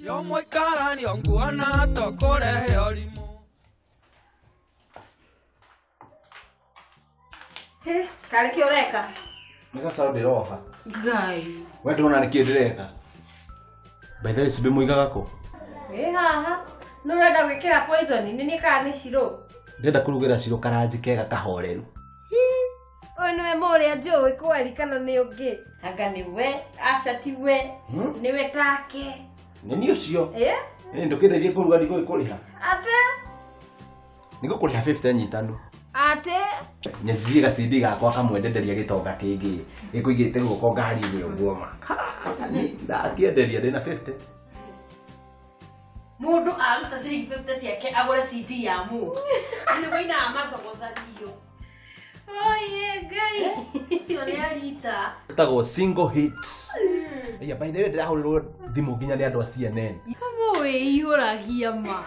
Yo moikara ni onguana tokorehe orimo. He, kare ki ureka? Nika saudi roha. Gai. Wewe ndona nikiendeleka. By the way, sibe muigaga ko. Haha. Nurenda gwikira poison ni kana ni shiro. Ndenda kurugira shiro karanji kega kahoreru. Oyo niwe muria njui kweli kana ni ungi? Anga niwe, aca tiwe. Niwe take. Nini ucio? Ndukirerie kuruga ndiko ikuriha. Ate? Niko kuriha 50 nyitanu. Ate? Nyathie gacindi gakwa kamwendenderia gitonga kingi. Gikuigite guko ngari ni uguoma. Ndakienderia ndina 50. Mundu aruta ciringi 50 ciake agure CD ya mu. Ni wina amathogothanio. Oye, gai. Cio ni arita. Tago single hit. Yeah, by the way, ndahuriro thimu nginya ni andu a CNN. Mwe ihuragia ma.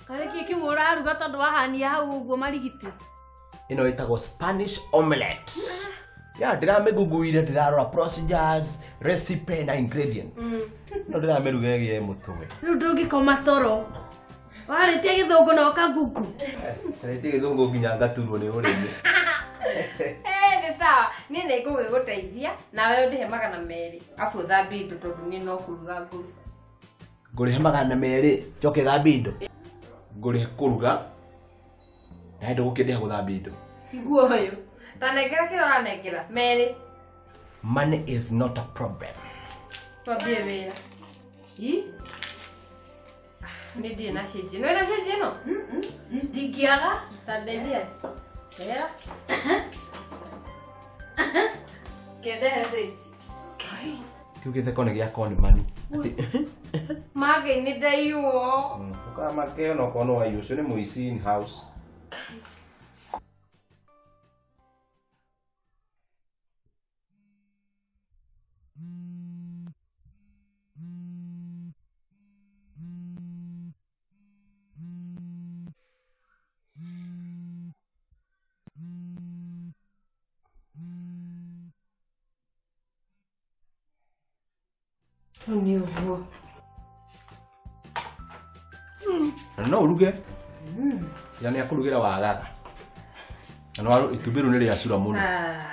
Kare kiki uraruga tondu wahania hau uguo marigiti. Ino itago Spanish omelette. Yeah, ndirameguguire ndirarora procedures, recipe na ingredients. No ndirameruga gie mutwe. Riu ndungikoma toro. Waritie githungu na okagugu. Ndarĩtie gĩthũngũ nginya ngaturwo nĩ ũrĩmi. Ni sawa. Ni nĩngũgũteithia nawe ũndĩhe 200. Afu thambie indo tondu ni no kũruga ngũruga. Ngũrĩhe 200 njoke thambie indo. Ngũrĩhe kũruga. Na ndũgũkĩndĩha gũthambia indo. Iguo ũyũ. Ta nengera kĩrĩa ũranengera. 2. Money is not a problem. Twambie wĩra. Ni ndiye na cenjia. No ĩna cenjia ĩno? Ndingĩaga. Ta ndeithia. Wĩra. Kendehe cenjia. Kĩu gĩtheko nĩ gĩakwa nĩ mani. Mage-inĩ ndaiywo. Ũkamake ona okorwo no waiywo ũcio nĩ mũici in house. Ni uguo. No uruge. Yani akurugira wagaga. No itumbĩ rĩu nĩ rĩacura mũno.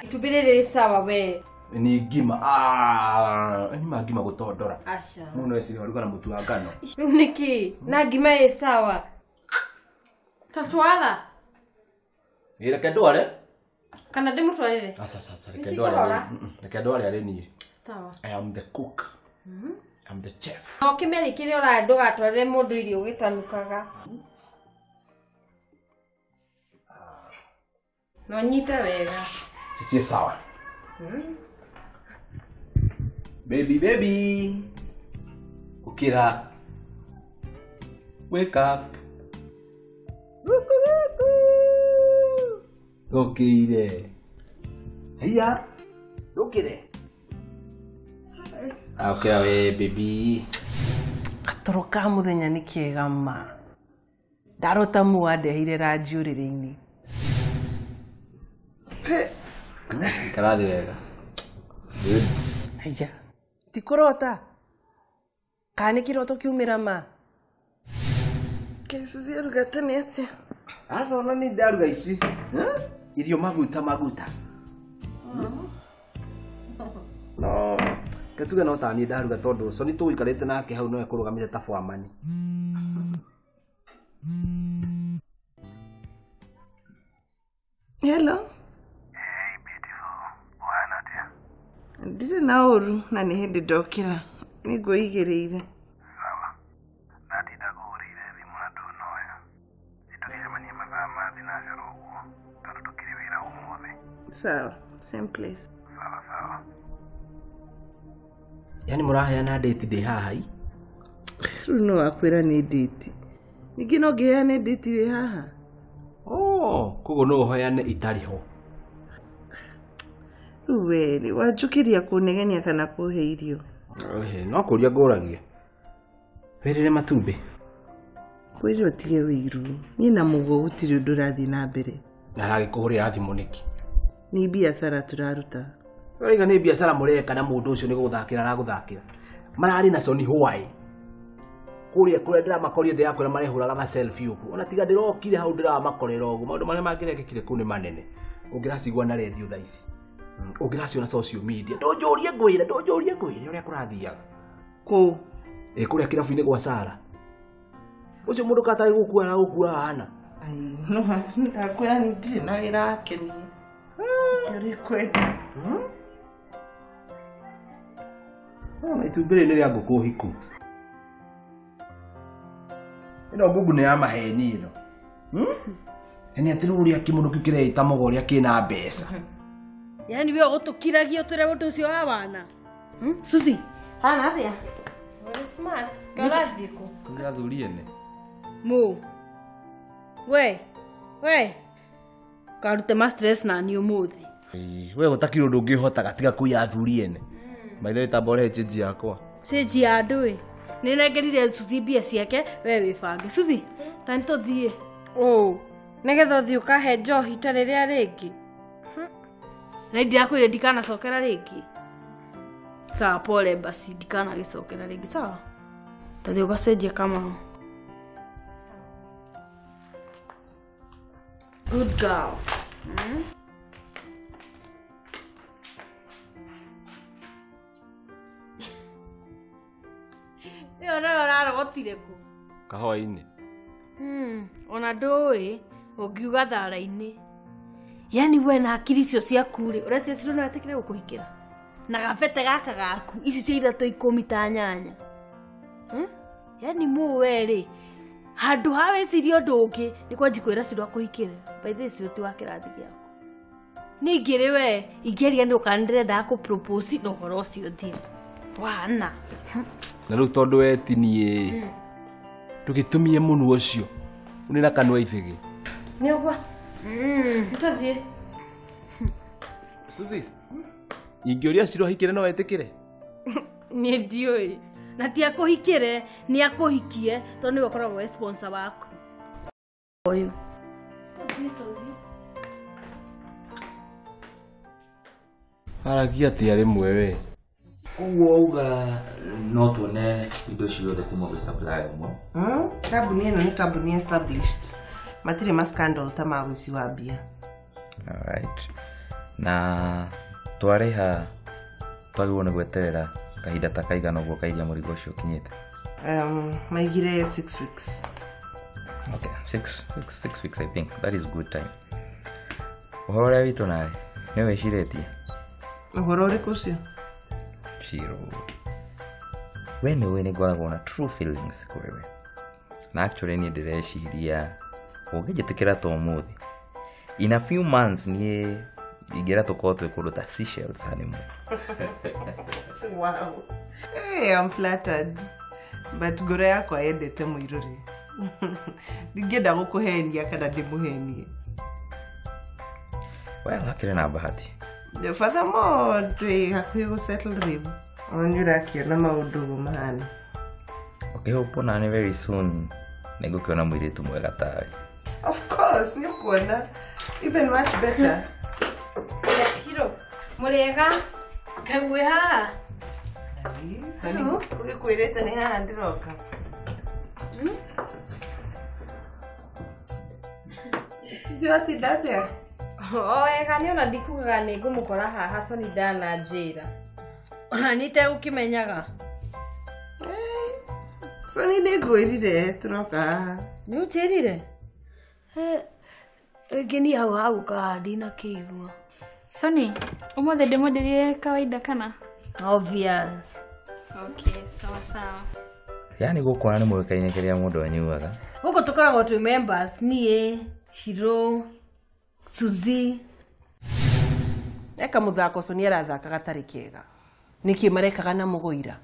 Itumbĩ rĩrĩ sawa we. Ni ngima. Ni ngima gũtondora. Aca. Mũno eci waruga na mũtu wa ngano. Rĩu nĩkĩ? Na ngima ĩ sawa. Tatwara. Reke ndware. Kana ndĩmũtwarĩre? Aca reke ndware. Reke ndware arĩ niĩ. Sawa. I am the cook. I'm the chef. No kimeri kire ora ndugatwarire mundu irio gitanukaga. No nyita wega. Sisi sawa. Baby. Ukira. Wake up. Ukire. Hiya. Ukire. Okay, we baby. Katoro ka muthenya ni kiega ma. Ndarota muandehire ranji uriri-ini. Karathi wega. Good. Haya. Tikurota. Kani kiroto kiumira ma. Kesu ziruga tene atia. Asa ona ni ndaruga ici. Irio maguta. No. Ketuga no tani ndaruga tondu so ni tuikarite nake hau no ekurugamite ta foreman. Hello. Hey beautiful. Wana tia. Ndire na uru na ni hindi ndokira. Niguigireire. Sawa. Natinda kuhurire thimu na ndunoya. Nitugicemanie mathaa ma thinacara ũguo. Tondu tukiri wira ũmũthĩ. Sawa. Same place. Sawa. Yani muraheana date ndi haha i. Riu no akwira ni date. Ningi no ngiheane date wi haha. Koguo no uheane itari ho. Riu weri wanjukiria kunegenia kana kuhe irio. No kuria nguragie. Werire matumbi. Kwĩrwo tige wiru. Ni na mugo gutiri undu rathi na mbere. Naragikuhurira thimu niki. Ni biacara turaruta. Oiga ni biacara mureka na mundu ucio ni guthakira araguthakira. marari na Sony Hawaii kuria ndira makorie ndi yakora marehuraga ma selfie uku ona tiga ndirokire hau ndira makorera ugu maundu mane mangireke ku ni manene ungiracigwa na radio tha ici ungiraciona social media ndonjorie ngwire uria kurathiaga Ku. kuria kirabu-ini gwa Sara ucio mundu katai gukua na gukua hana Ai, no, akwera ndire na wira wake ni. Yuri kwenda. itumbire ni ria nguku hiku ino ngugu ni ya maheni ino ni atiruria kimundu kikireita mugoria kina mbeca Yani we gutukiragia utire mundu ucio wa wana. Suzi, hana atia? Very smart. Karathiko. kuria thurie ne Mu. We. Karute ma stress na ni umuthi. we gutakiri undu ungihotaga tiga kuya thurie ne maithe tabore cheji yakwa Cheji ya ndui. Ni nengerire Suzi mbia ciake we wibange. Suzi, tani tuthie. Oh, negetha uthi ukahe njohi ta riria ringi. Na ndirakwire ndikana cokera ringi. Sawa pole basi ndikana gicokera ringi sawa. Tathi ugacenjia kama. Good girl. Yo nayo rarogotire ku. kahwa-ini Ona ndũĩ ũngiuga thara-inĩ. Yani we na akiri icio ciaku rĩ ũretia Ciro no etĩkĩre gũkũhingĩra na gabete gaka gaku ici cia 310 ta nyanya. Yani mũwe rĩ handũ ha wĩcirie ũndũ ũngĩ nĩ kwanji kwĩra Ciro akũhingĩre. By the way Ciro ti wa kĩrathi gĩaku. Ningĩ rĩ we ingĩaria nĩ ũkanĩrenda gũpropose na ũhoro ũcio thiĩ. Wana. na riu tondu wetinie tugitumie munu ucio unina kanwa ithigi Nĩ ũguo. Tũthiĩ. Suzi ingĩũria Ciro hikire no wetikire Niĩ ndiũĩ na ti akũhikĩre nĩ akũhikie tondũ nĩwe ũkoragwo we sponsor waku. Ũyũ. aragia atia rimwe we Koguo uga no tuone indo ciothe kuma gwĩ supplier ũmwe. Kambuni ĩno nĩ kambuni established. Matirĩ ma scandal ta ma wici wa mbia. Alright. Na twarĩha twagĩrĩirwo nĩ gweterera kahinda ta kaigana ũguo kairia mũrigo ũcio ũkinyĩte? Maigire 6 weeks. Okay, six weeks I think. That is good time. Ũhoro ũrĩa witũ nawe nĩ wĩcirĩtie? Ũhoro ũrĩkũ ũcio? Ciro, we nĩ ngoragwo na true feelings kũrĩ we. Na actually niĩ ndĩreciria ũngĩnjĩtĩkĩra ta ũmũthĩ in a few months niĩ ingĩra tũkorwo twĩ kũndũ ta Seychelles honeymoon. Wow. Hey, I'm flattered. But ngoro yakwa yendete mũirũrĩ. Ndingĩenda gũkũhenia kana ndĩmũhenie. Well, hakĩrĩ na bahati. Furthermore, twĩ hakuhĩ gũsettle rĩu. Ona nĩũrakĩona maũndũ mahana. Okay, hope nani very soon nĩngũkĩona mũirĩtu mwega tawe. Of course, nĩũkuona. Even much better. Ciro, mũrĩega? Kaguĩ haha. Sani, ũgĩkwĩrĩte nĩ haha ndĩroka. Cici watinda atĩa? Wega nĩ ona ndikugaga nĩ ngũmũkora haha Soni ndananjĩra. Ona nĩ itegũkĩmenyaga. Sani nĩngwĩrire tũroka haha. Nĩ ũnjĩrire? Ĩngĩ niĩ hau hagũkaga ndina kĩigua. Soni, ũmũthĩ ndĩmwenderie kawaida kana? Obvious. Okay, sawa sawa. Yani gũkũona nĩ mũĩkaine kĩrĩa mũndũ anyuaga. Gũkũ tũkoragwo twĩ members niĩ, Ciro, Suzi. Eka mũthako ũcio nĩ arathakaga tarĩ kĩega. Nĩkĩ marekaga na mũgũira?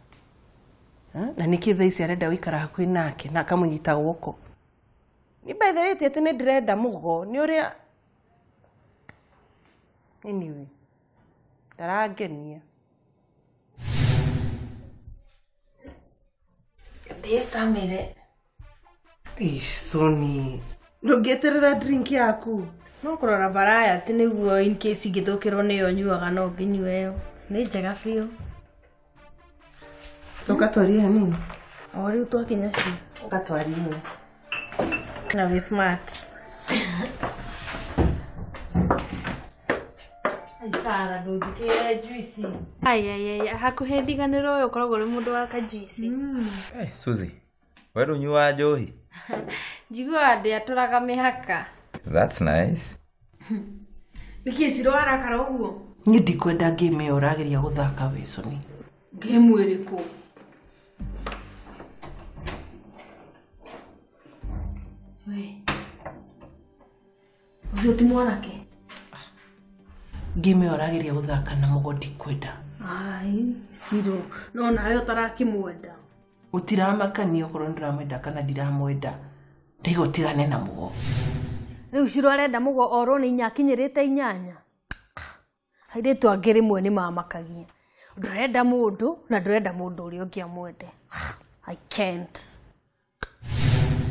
Na nĩkĩ thaa ici arenda gũikara hakuhĩ nake na akamũnyita guoko? Ni by the way atĩ nĩ ndĩrenda mũgo nĩ ũrĩa anyway ndarangenia. Ndĩcamĩre. Soni, ndũngĩeterera drink yaku. No kũrora baraya atĩ nĩguo in case ingĩthũkĩrwo nĩyo nyuaga no ngĩnyue ĩyo. Nĩ njega biũ. Tukatwaria nini? Ori twakinya ci. Ukatwaria. Na we smart. Sara ndunjikire juice. Ai hakuhe ndiganiro yo koragwo ri mundu wa ka juice. Suzy, we ndũnyuaga njohi? Njiguaga ndiatũraga mĩhaka. That's nice. Nĩkĩ Ciro arakara ũguo? Niĩ ndikwenda game ĩyo ũrageria gũthaka Wilson. Game ĩrĩkũ? We. Ucio ti mwanake? Game ĩyo ũrageria gũthaka na mũgo ndikwenda. Ai, Ciro, no nawe ũtarakĩmwenda. Ũtiramakania okorwo ndiramwenda kana ndiramwenda. Ndigo tigane na mũgo. Rĩu Ciro arenda mũgo orwo nĩ inya akinyĩrĩte 8. Hairĩtu angĩ rĩmwe nĩ mamakagia. Ndũrenda mũndũ na ndũrenda mũndũ ũrĩa ũngĩ amwende. I can't.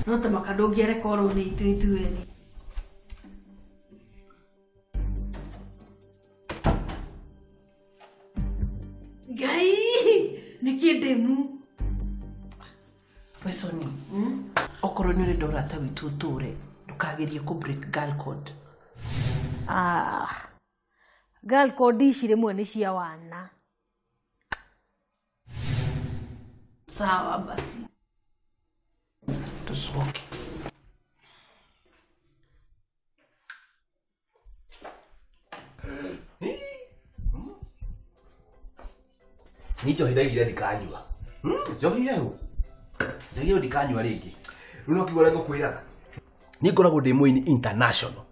No ta makandũ ũngĩereka orwo nĩ ithuĩ. Gai, nĩkĩ ndemu? Wilson, okorwo nĩ ũrenda ũrata witũ ũtũre, ndũkagerie kũ break girl code. Girl code ici rĩmwe nĩ cia wana. Sawa basi. Tucoke. Nicho hidagire ndikanyua. Njohi yehu. Njohi ndikanyua rĩngĩ. Rĩu no kigora ngũkwĩraga. Ni ngoragwo ndĩ mũini international.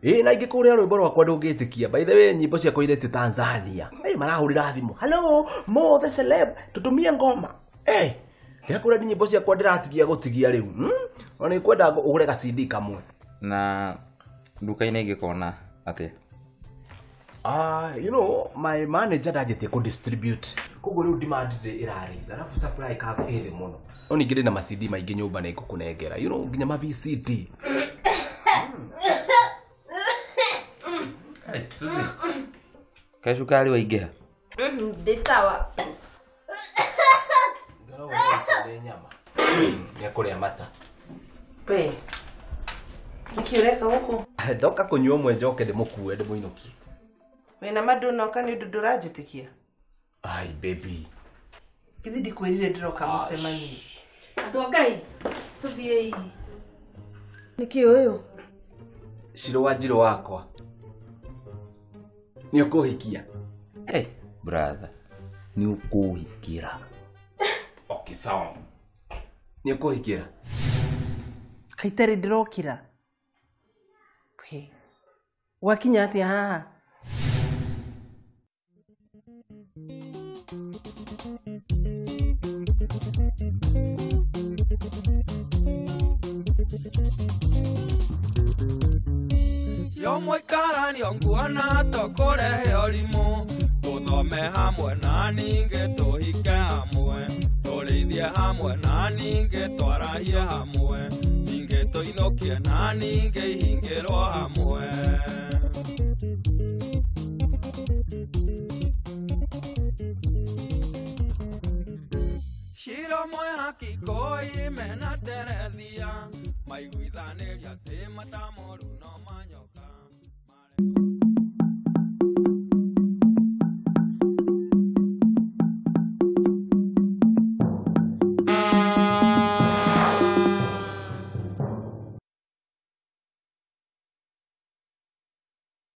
Na ingĩkũrĩa rwĩmbo rwakwa ndũngĩtĩkia. By the way, nyĩmbo ciakwa iretio Tanzania. Marahũrĩra thimũ. Hello, Mo the celeb, tutumie ngoma. Ndakũrĩa nyĩmbo ciakwa ndĩratigia gũtigia rĩu. Ona nĩkwenda ũgũre ga CD kamwe. Na nduka-inĩ ingĩkona atĩa? You know, my manager ndajetie ku distribute. Koguo rĩu demand ĩraraiza. Alafu supply ka ĩrĩ mũno. No ningĩ ndĩ na ma-CD maingĩ nyũmba na ikũkũnengera. You know, nginya ma VCD. Hey, Suzy. Kaĩ cukari waingĩha? Ndĩ sawa. Ngaro wa nyama. Nĩakũrĩa mata. Pe. Nĩkĩ ũreka gũkũ? Ndoka kũnyua ũmwe njoke ndĩmũkue ndĩmũinũkie. Wĩna madunoka nĩ ũndũ ndũranjĩtĩkia. Ai baby. Githĩ ndikwĩrire ndĩroka mũcemanio. Andũ a Ngai, tũthiĩ. Nĩkĩ ũyũ? Ciro Wanjirũ wakwa. Nĩ ũkũhikia. Hey, brother. Nĩ ũkũhikĩra. Okay, sawa. Nĩ ũkũhikĩra. Kaitari ndĩrokĩra. Wakinya atĩa haha? Yo mũikaranio nguona tũkũrehe ũrimũ tũthome hamwe na ningĩ tũhike hamwe tũrĩithie hamwe na ningĩ twarahie hamwe ningĩ tũinũkie na ningĩ ihingĩrwo hamwe. Ciro mwĩhaki kũi mena Terethia maiguithanĩria tĩ matamoru no manyoka.